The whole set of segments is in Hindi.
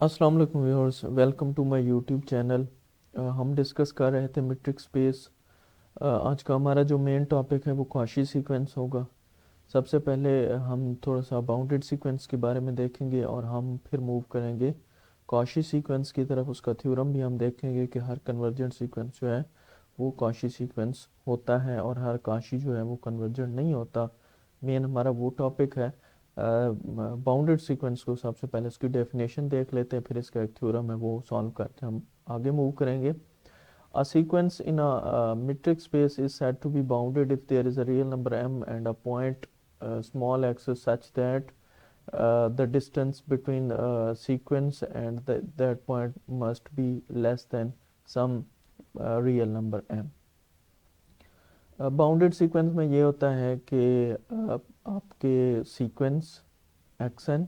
अस्सलाम वालेकुम viewers, welcome to my YouTube channel. हम डिस्कस कर रहे थे मीट्रिक स्पेस। आज का हमारा जो मेन टॉपिक है वो कॉची सीक्वेंस होगा। सबसे पहले हम थोड़ा सा बाउंडेड सीक्वेंस के बारे में देखेंगे और हम फिर मूव करेंगे कॉची सीक्वेंस की तरफ। उसका थ्योरम भी हम देखेंगे कि हर कन्वर्जेंट सीक्वेंस जो है वो कॉची सीक्वेंस होता है और हर कॉची जो है वो कन्वर्जेंट नहीं होता। मेन हमारा वो टॉपिक है। बाउंडेड सीक्वेंस को सबसे पहले उसकी डेफिनेशन देख लेते हैं, फिर इसका एक थ्योरम है वो सॉल्व करते हैं, हम आगे मूव करेंगे। A sequence in a metric space is said to be bounded if there is a real number m and a point small x such that the distance between sequence and that point must be less than some real number m. Bounded sequence में ये होता है कि आपके सीक्वेंस एक्सन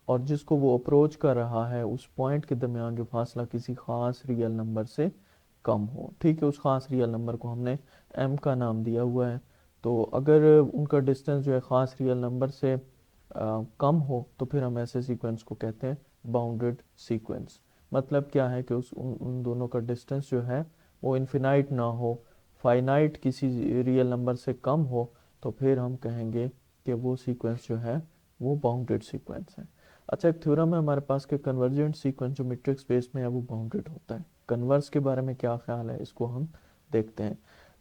और जिसको वो अप्रोच कर रहा है उस पॉइंट के दरमियान जो फासला किसी ख़ास रियल नंबर से कम हो। ठीक है, उस ख़ास रियल नंबर को हमने m का नाम दिया हुआ है। तो अगर उनका डिस्टेंस जो है ख़ास रियल नंबर से कम हो तो फिर हम ऐसे सीक्वेंस को कहते हैं बाउंडेड सीक्वेंस। मतलब क्या है कि उन दोनों का डिस्टेंस जो है वो इन्फिनाइट ना हो, फाइनाइट किसी रियल नंबर से कम हो, तो फिर हम कहेंगे कि वो सीक्वेंस जो है वो बाउंडेड सीक्वेंस है। अच्छा, एक थ्योरम है हमारे पास कि कन्वर्जेंट सीक्वेंस जो मीट्रिक स्पेस में है वो बाउंडेड होता है। कन्वर्स के बारे में क्या ख्याल है, इसको हम देखते हैं।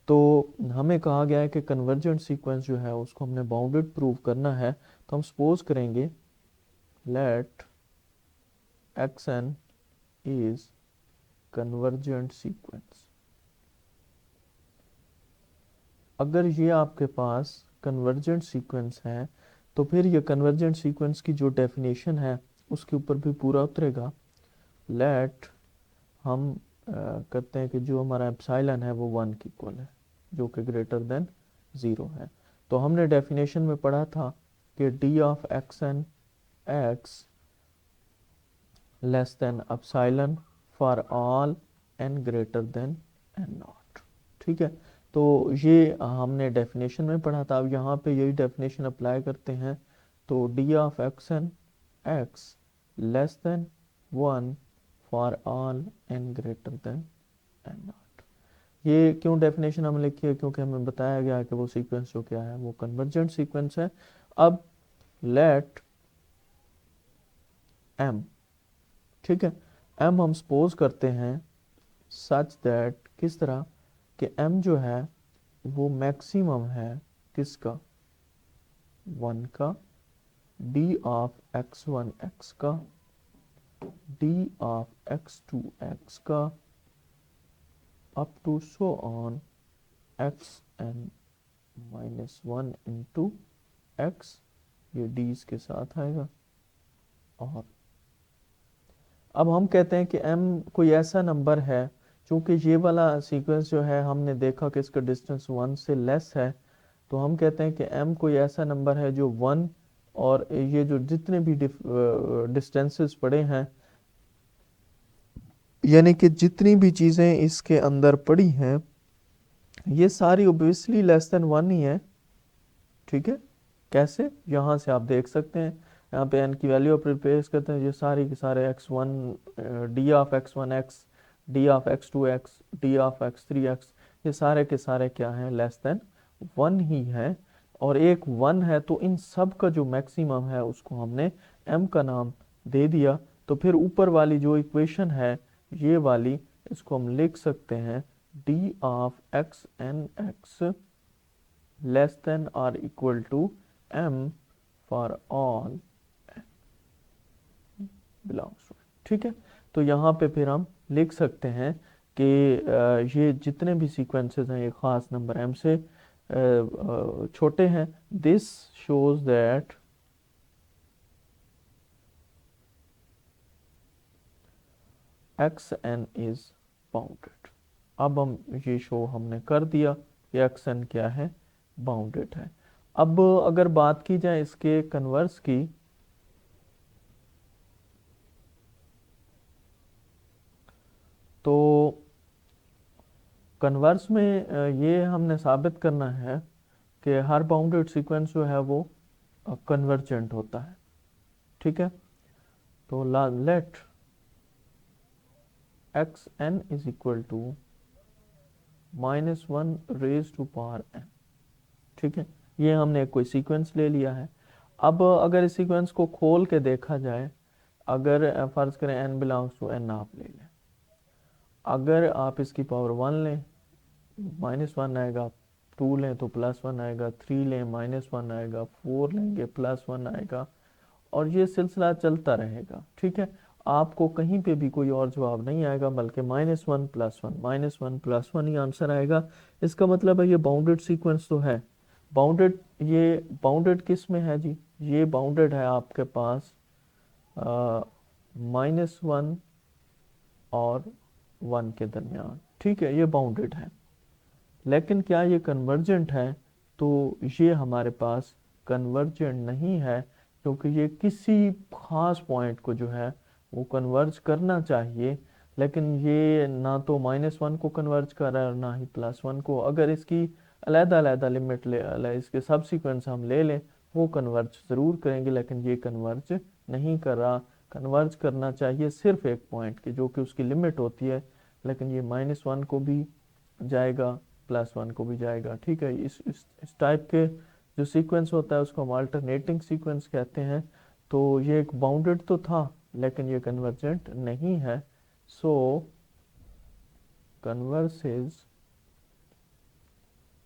तो हमें कहा गया है कि कन्वर्जेंट सीक्वेंस जो है उसको हमने बाउंडेड प्रूव करना है। तो हम सपोज करेंगे let x n is convergent sequence. अगर ये आपके पास कन्वर्जेंट सीक्वेंस है तो फिर ये कन्वर्जेंट सीक्वेंस की जो डेफिनेशन है उसके ऊपर भी पूरा उतरेगा। लेट हम करते हैं कि जो हमारा एप्सिलॉन है वो 1 की इक्वल है, जो कि ग्रेटर देन 0 है। तो हमने डेफिनेशन में पढ़ा था कि d of x n x less than epsilon for all n greater than n not. ठीक है, तो ये हमने डेफिनेशन में पढ़ा था। अब यहाँ पे यही डेफिनेशन अप्लाई करते हैं। तो d of x n x less than 1 for all n greater than n not. ये क्यों डेफिनेशन हमने लिखी है, क्योंकि हमें बताया गया है कि वो सीक्वेंस जो क्या है वो कन्वर्जेंट सीक्वेंस है। अब लेट एम, ठीक है, एम हम सपोज करते हैं सच दैट, किस तरह कि एम जो है वो मैक्सिमम है किसका, 1 का, d of x one x का, d of x two x का, up to so on x n minus 1 into x, ये डीज के साथ आएगा। और अब हम कहते हैं कि m कोई ऐसा नंबर है, चूंकि ये वाला सीक्वेंस जो है हमने देखा कि इसका डिस्टेंस 1 से लेस है, तो हम कहते हैं कि m कोई ऐसा नंबर है जो 1 और ये जो जितने भी डिस्टेंसेस पड़े हैं, यानी कि जितनी भी चीज़ें इसके अंदर पड़ी हैं ये सारी ओब्वियसली लेस देन 1 ही है। ठीक है, कैसे, यहाँ से आप देख सकते हैं, यहाँ पे n की वैल्यू आप रिप्लेस करते हैं, ये सारी के सारे x1, D of x1 x, D of x2 x, D of x3 x, ये सारे के सारे क्या हैं, लेस देन 1 ही है। और एक 1 है, तो इन सब का जो मैक्सिमम है उसको हमने m का नाम दे दिया। तो फिर ऊपर वाली जो इक्वेशन है ये वाली, इसको हम लिख सकते हैं d of x n x less than or equal to m for all belongs to। ठीक है, तो यहाँ पे फिर हम लिख सकते हैं कि ये जितने भी सीक्वेंसेस हैं ये ख़ास नंबर m से छोटे हैं। This shows that x n is bounded. अब हम ये शो हमने कर दिया कि एक्स एन क्या है, बाउंडेड है। अब अगर बात की जाए इसके कन्वर्स की, तो कन्वर्स में ये हमने साबित करना है कि हर बाउंडेड सीक्वेंस जो है वो कन्वर्जेंट होता है। ठीक है, तो let x n is equal to -1 raise to power n. ठीक है, ये हमने कोई सीक्वेंस ले लिया है। अब अगर इस सीक्वेंस को खोल के देखा जाए, अगर फर्ज करें n बिलोंग्स टू n आप ले लें, अगर आप इसकी पावर 1 लें -1 आएगा, 2 लें तो +1 आएगा, 3 लें -1 आएगा, 4 लेंगे +1 आएगा, और ये सिलसिला चलता रहेगा। ठीक है, आपको कहीं पे भी कोई और जवाब नहीं आएगा, बल्कि -1 +1 -1 +1 ही आंसर आएगा। इसका मतलब है ये बाउंडेड सीक्वेंस तो है। बाउंडेड, ये बाउंडेड किस में है जी? ये बाउंडेड है आपके पास -1 और 1 के दरमियान। ठीक है, ये बाउंडेड है। लेकिन क्या ये कन्वर्जेंट है? तो ये हमारे पास कन्वर्जेंट नहीं है, क्योंकि ये किसी खास पॉइंट को जो है वो कन्वर्ज करना चाहिए, लेकिन ये ना तो -1 को कन्वर्ज कर रहा है और ना ही +1 को। अगर इसकी अलग-अलग लिमिट इसके सब सीक्वेंस हम ले लें, वो कन्वर्ज ज़रूर करेंगे, लेकिन ये कन्वर्ज नहीं कर रहा। कन्वर्ज करना चाहिए सिर्फ एक पॉइंट की, जो कि उसकी लिमिट होती है, लेकिन ये -1 को भी जाएगा, +1 को भी जाएगा। ठीक है, इस टाइप के जो सीक्वेंस होता है उसको हम अल्टरनेटिंग सीक्वेंस कहते हैं। तो ये एक बाउंडेड तो था, लेकिन ये कन्वर्जेंट नहीं है। So converse is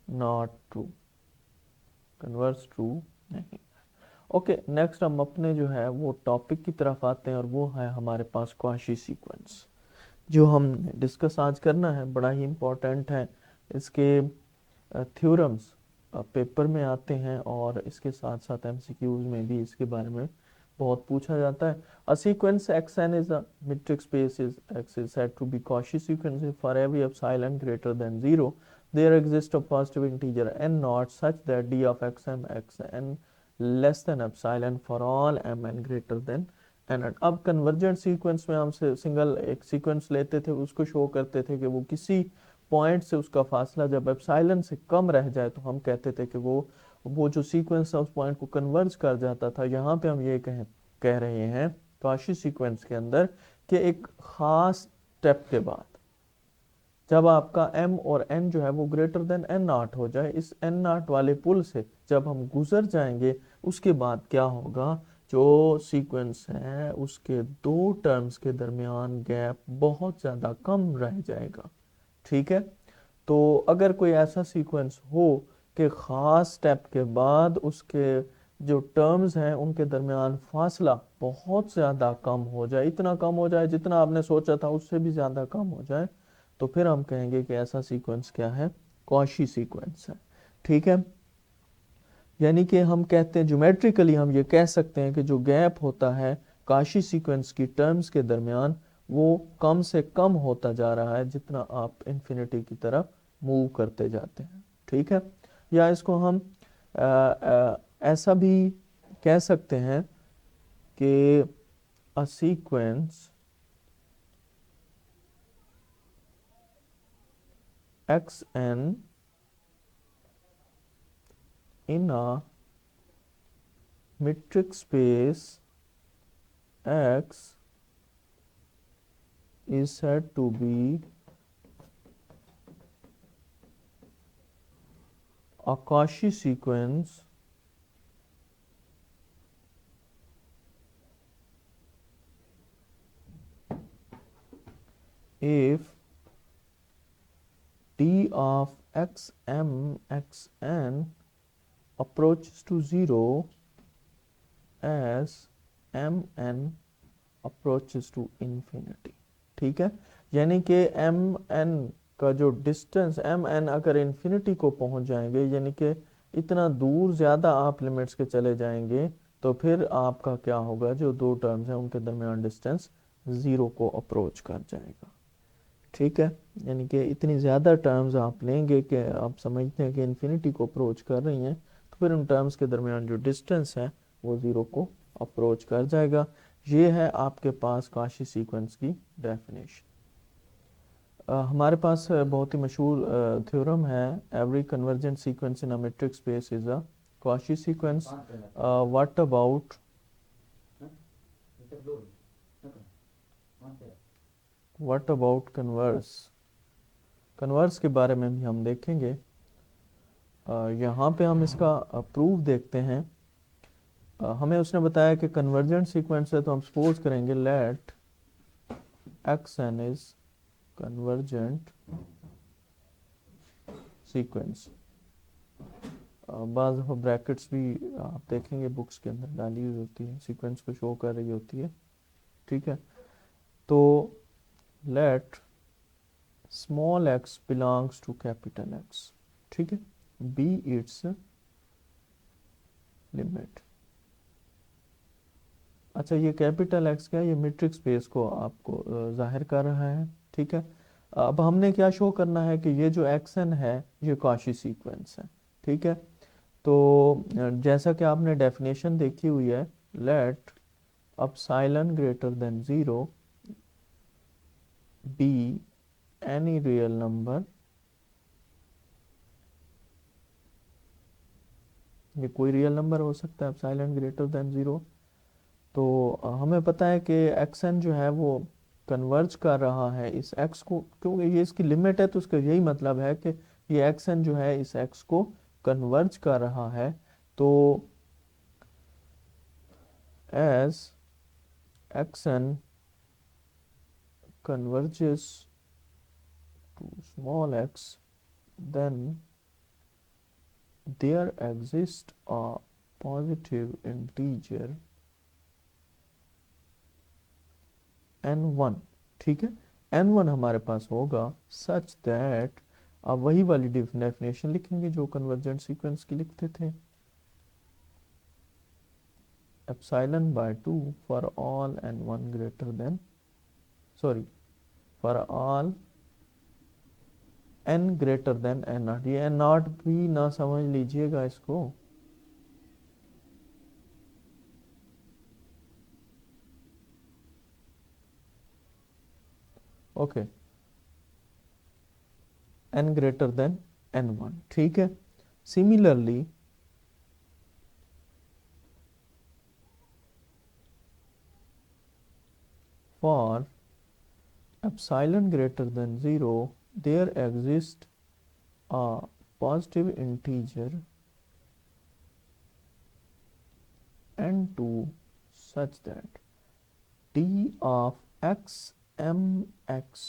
not true, converse true नहीं। ओके, नेक्स्ट हम अपने जो है वो टॉपिक की तरफ आते हैं, और वो है हमारे पास क्वाशी सीक्वेंस। जो हम डिस्कस आज करना है बड़ा ही इम्पोर्टेंट है। इसके थ्योरम्स पेपर में आते हैं, और इसके साथ साथ एमसीक्यूज में भी इसके बारे में बहुत पूछा जाता है। A sequence xn is a metric space is x is said to be Cauchy sequence if for every epsilon greater than 0 there exists a positive integer n naught such that d of xn less than epsilon for all mn greater than n। अब कन्वर्जेंट सीक्वेंस में हम सिंगल एक सीक्वेंस लेते थे, उसको शो करते थे कि वो किसी पॉइंट से उसका फासला जब एप्सिलॉन से कम रह जाए तो हम कहते थे कि वो जो सीक्वेंस है उस पॉइंट को कन्वर्ज कर जाता था। यहाँ पे हम ये कह रहे हैं काशी सीक्वेंस के अंदर कि एक खास स्टेप के बाद जब आपका m और n जो है वो ग्रेटर देन n0 हो जाए, इस n0 वाले पुल से जब हम गुजर जाएंगे, उसके बाद क्या होगा, जो सीक्वेंस है उसके दो टर्म्स के दरमियान गैप बहुत ज़्यादा कम रह जाएगा। ठीक है, तो अगर कोई ऐसा सीक्वेंस हो कि ख़ास स्टेप के बाद उसके जो टर्म्स हैं उनके दरमियान फासला बहुत ज़्यादा कम हो जाए, इतना कम हो जाए जितना आपने सोचा था उससे भी ज़्यादा कम हो जाए, तो फिर हम कहेंगे कि ऐसा सीक्वेंस क्या है, कॉशी सीक्वेंस है। ठीक है, यानी कि हम कहते हैं ज्योमेट्रिकली हम ये कह सकते हैं कि जो गैप होता है काशी सीक्वेंस की टर्म्स के दरमियान, वो कम से कम होता जा रहा है जितना आप इन्फिनिटी की तरफ मूव करते जाते हैं। ठीक है, या इसको हम ऐसा भी कह सकते हैं कि a sequence xn in a metric space X is said to be a Cauchy sequence if d of xm xn approaches to 0 as mn approaches to infinity। ठीक है, यानी कि mn का जो डिस्टेंस mn अगर इन्फिनिटी को पहुंच जाएंगे, यानी कि इतना दूर ज़्यादा आप लिमिट्स के चले जाएंगे, तो फिर आपका क्या होगा, जो दो टर्म्स हैं उनके दरमियान डिस्टेंस 0 को अप्रोच कर जाएगा। ठीक है, यानी कि इतनी ज़्यादा टर्म्स आप लेंगे कि आप समझते हैं कि इन्फिनिटी को अप्रोच कर रही हैं, तो फिर उन टर्म्स के दरमियान जो डिस्टेंस है वो 0 को अप्रोच कर जाएगा। ये है आपके पास काशी सीक्वेंस की डेफिनेशन। हमारे पास बहुत ही मशहूर थ्योरम है, every convergent sequence in a matrix space is a Kashi sequence. What about what about converse? Converse के बारे में भी हम देखेंगे। यहाँ पे हम इसका प्रूफ देखते हैं। हमें उसने बताया कि कन्वर्जेंट सीक्वेंस है, तो हम सपोज करेंगे let x n is convergent sequence. बाज़ दफ़ा ब्रैकेट्स भी आप देखेंगे बुक्स के अंदर डाली हुई होती है, सीक्वेंस को शो कर रही होती है। ठीक है, तो let small x belongs to capital x, ठीक है, बी इट्स लिमिट। अच्छा, ये कैपिटल एक्स क्या है? ये मीट्रिक स्पेस को आपको जाहिर कर रहा है। ठीक है, अब हमने क्या शो करना है कि ये जो एक्स एन है ये कॉची सीक्वेंस है। ठीक है, तो जैसा कि आपने डेफिनेशन देखी हुई है, let epsilon greater than 0 be any real number, ये कोई रियल नंबर हो सकता है अपसाइलन ग्रेटर देन 0। तो हमें पता है कि एक्स एन जो है वो कन्वर्ज कर रहा है इस एक्स को, क्योंकि ये इसकी लिमिट है, तो उसका यही मतलब है कि ये एक्स एन जो है इस एक्स को कन्वर्ज कर रहा है। तो as x n converges to small x, then there exists a positive integer n1। ठीक है, n1 हमारे पास होगा सच दैट, अब वही वाली डेफिनेशन लिखेंगे जो कन्वर्जेंट सीक्वेंस की लिखते थे, epsilon by 2 for all n1 greater than, sorry, for all n greater than n not. ये n नॉट भी ना समझ लीजिएगा इसको, okay, n greater than n1। ठीक है, similarly for epsilon greater than 0 there exists a positive integer n2 such that d of x mx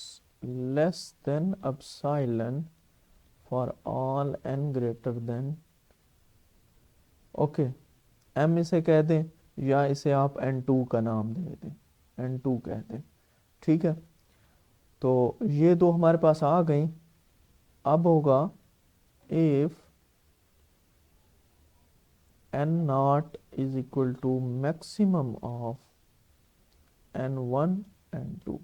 less than epsilon for all n greater than, okay, m इसे कह दें या इसे आप n2 का नाम दे दें, n2 कह दें। ठीक है, तो ये दो हमारे पास आ गई। अब होगा if n naught is equal to maximum of n1 n2।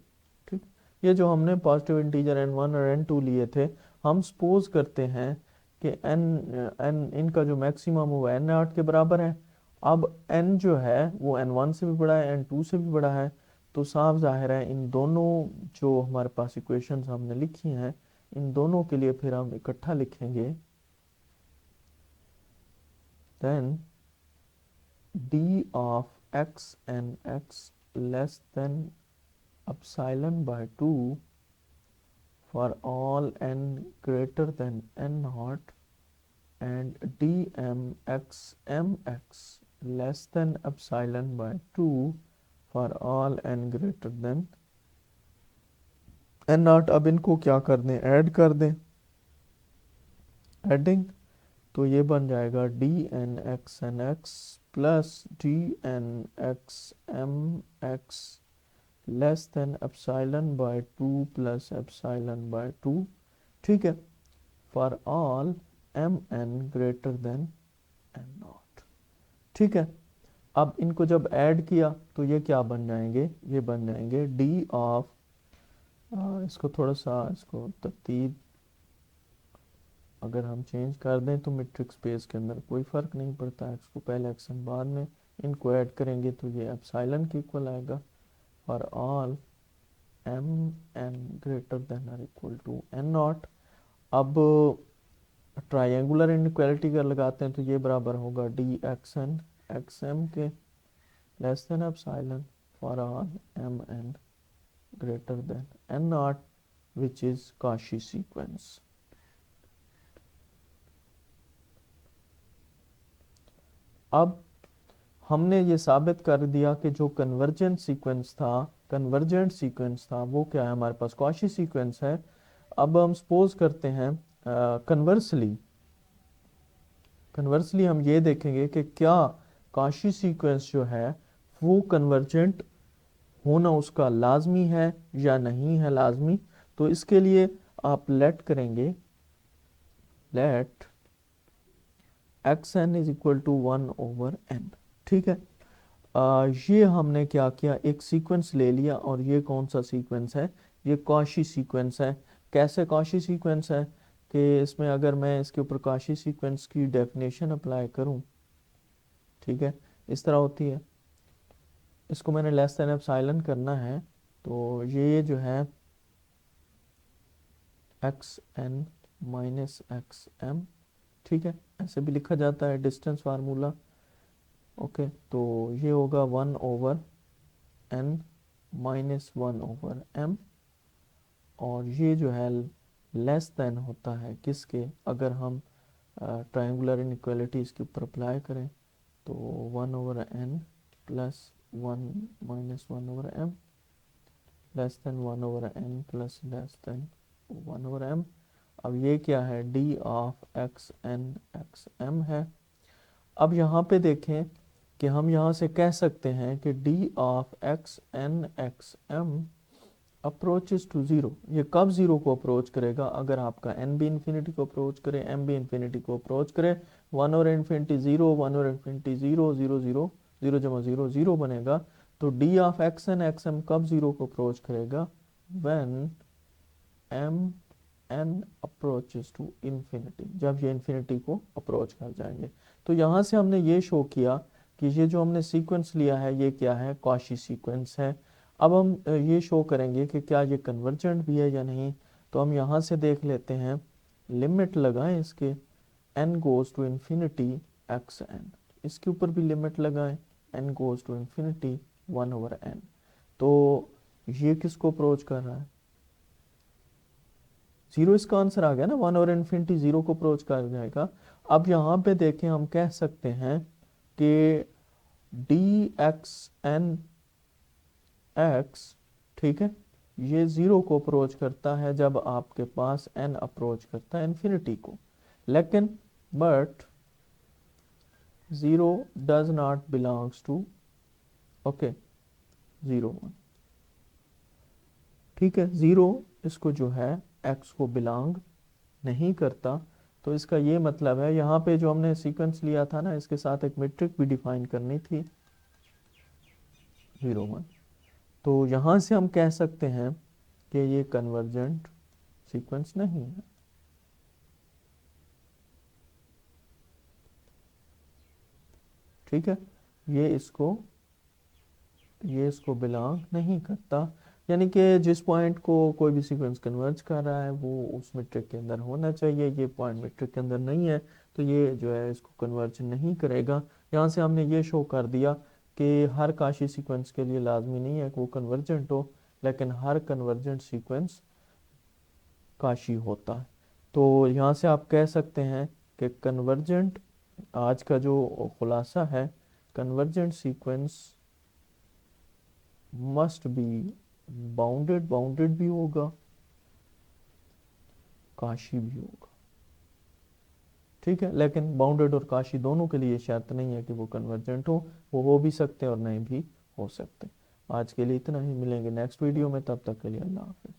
ठीक, ये जो हमने पॉजिटिव इंटीजर n1 और n2 लिए थे, हम सपोज करते हैं कि n इनका जो मैक्सिमम वो n नॉट के बराबर है। अब n जो है वो n1 से भी बड़ा है, n2 से भी बड़ा है, तो साफ जाहिर है इन दोनों जो हमारे पास इक्वेशंस हमने लिखी हैं, इन दोनों के लिए फिर हम इकट्ठा लिखेंगे, then d of x and x less than epsilon by 2 for all n greater than n naught, and dmx mx less than epsilon by 2 for all n greater than n naught। अब इनको क्या कर दें, ऐड कर दें, एडिंग, तो ये बन जाएगा d n x n x plus d n x m x less than epsilon by 2 plus epsilon by 2। ठीक है, for all m n greater than n not. ठीक है, अब इनको जब ऐड किया तो ये क्या बन जाएंगे, ये बन जाएंगे डी ऑफ, इसको थोड़ा सा इसको तरतीब अगर हम चेंज कर दें तो मीट्रिक स्पेस के अंदर कोई फ़र्क नहीं पड़ता, एक्स को पहले एक्स एन बाद में, इनको ऐड करेंगे तो ये एप्सिलॉन के इक्वल आएगा for all m n greater than और इक्वल टू एन नॉट। अब ट्रायंगुलर इनइक्वालिटी अगर लगाते हैं तो ये बराबर होगा d x n x m के less than epsilon for all m n greater than n naught, which is Cauchy sequence. अब हमने ये साबित कर दिया कि जो कन्वर्जेंट सीक्वेंस था वो क्या है, हमारे पास Cauchy सीक्वेंस है। अब हम सपोज करते हैं कन्वर्सली हम ये देखेंगे कि क्या Cauchy सीक्वेंस जो है वो कन्वर्जेंट होना उसका लाजमी है या नहीं है लाजमी। तो इसके लिए आप लेट करेंगे, let xn is equal to 1/n। ठीक है, ये हमने क्या किया, एक सीक्वेंस ले लिया और ये कौन सा सीक्वेंस है, ये Cauchy सीक्वेंस है। कैसे Cauchy सीक्वेंस है कि इसमें अगर मैं इसके ऊपर Cauchy सीक्वेंस की डेफिनेशन अप्लाई करूं, ठीक है, इस तरह होती है। इसको मैंने लेस देन एप्सिलॉन करना है, तो ये जो है xn माइनस xm, ठीक है, ऐसे भी लिखा जाता है डिस्टेंस फार्मूला। ओके, तो ये होगा 1/n माइनस 1/m, और ये जो है लेस देन होता है किसके, अगर हम ट्रायंगुलर इनइक्वालिटी इसके ऊपर अप्लाई करें तो 1/n plus 1 minus 1/m less than 1/n plus less than 1/m। अब ये क्या है, d ऑफ xn xm है। अब यहाँ पे देखें कि हम यहाँ से कह सकते हैं कि d of xn xm approaches to zero. ये कब ज़ीरो को अप्रोच करेगा, अगर आपका n भी इन्फिनिटी को अप्रोच करे, m भी इन्फिनिटी को अप्रोच करे। 1/infinity 0, 1/infinity 0, 0 0, 0 जमा 0 0 बनेगा। तो d ऑफ xn xm कब ज़ीरो को अप्रोच करेगा, when m n approaches to infinity, जब ये इन्फिनिटी को अप्रोच कर जाएंगे। तो यहाँ से हमने ये शो किया कि ये जो हमने सीक्वेंस लिया है ये क्या है, Cauchy सीक्वेंस है। अब हम ये शो करेंगे कि क्या ये कन्वर्जेंट भी है या नहीं। तो हम यहाँ से देख लेते हैं, लिमिट लगाएं इसके, n goes to infinity xn, इसके ऊपर भी लिमिट लगाएं, n goes to infinity 1/n। तो ये किसको अप्रोच कर रहा है, जीरो, इसका आंसर आ गया ना, 1/infinity 0 को अप्रोच कर जाएगा। अब यहाँ पे देखें, हम कह सकते हैं कि dxn x, ठीक है, ये 0 को अप्रोच करता है जब आपके पास n अप्रोच करता है इन्फिनिटी को। लेकिन but 0 does not belongs to, okay, 0 1, ठीक है, 0 इसको जो है x को बिलोंग नहीं करता। तो इसका ये मतलब है, यहाँ पे जो हमने सीक्वेंस लिया था ना, इसके साथ एक मैट्रिक भी डिफाइन करनी थी 0 1। तो यहाँ से हम कह सकते हैं कि ये कन्वर्जेंट सीक्वेंस नहीं है। ठीक है, ये इसको बिलोंग नहीं करता, यानी कि जिस पॉइंट को कोई भी सीक्वेंस कन्वर्ज कर रहा है वो उस मैट्रिक के अंदर होना चाहिए। ये पॉइंट मैट्रिक के अंदर नहीं है, तो ये जो है इसको कन्वर्ज नहीं करेगा। यहाँ से हमने ये शो कर दिया कि हर Cauchy सीक्वेंस के लिए लाजमी नहीं है कि वो कन्वर्जेंट हो, लेकिन हर कन्वर्जेंट सीक्वेंस Cauchy होता है। तो यहाँ से आप कह सकते हैं कि कन्वर्जेंट, आज का जो खुलासा है, convergent sequence must be bounded भी होगा, Cauchy भी होगा। ठीक है, लेकिन बाउंडेड और Cauchy दोनों के लिए शर्त नहीं है कि वो कन्वर्जेंट वो हो भी सकते हैं और नहीं भी हो सकते। आज के लिए इतना ही, मिलेंगे नेक्स्ट वीडियो में, तब तक के लिए अल्लाह हाफिज़।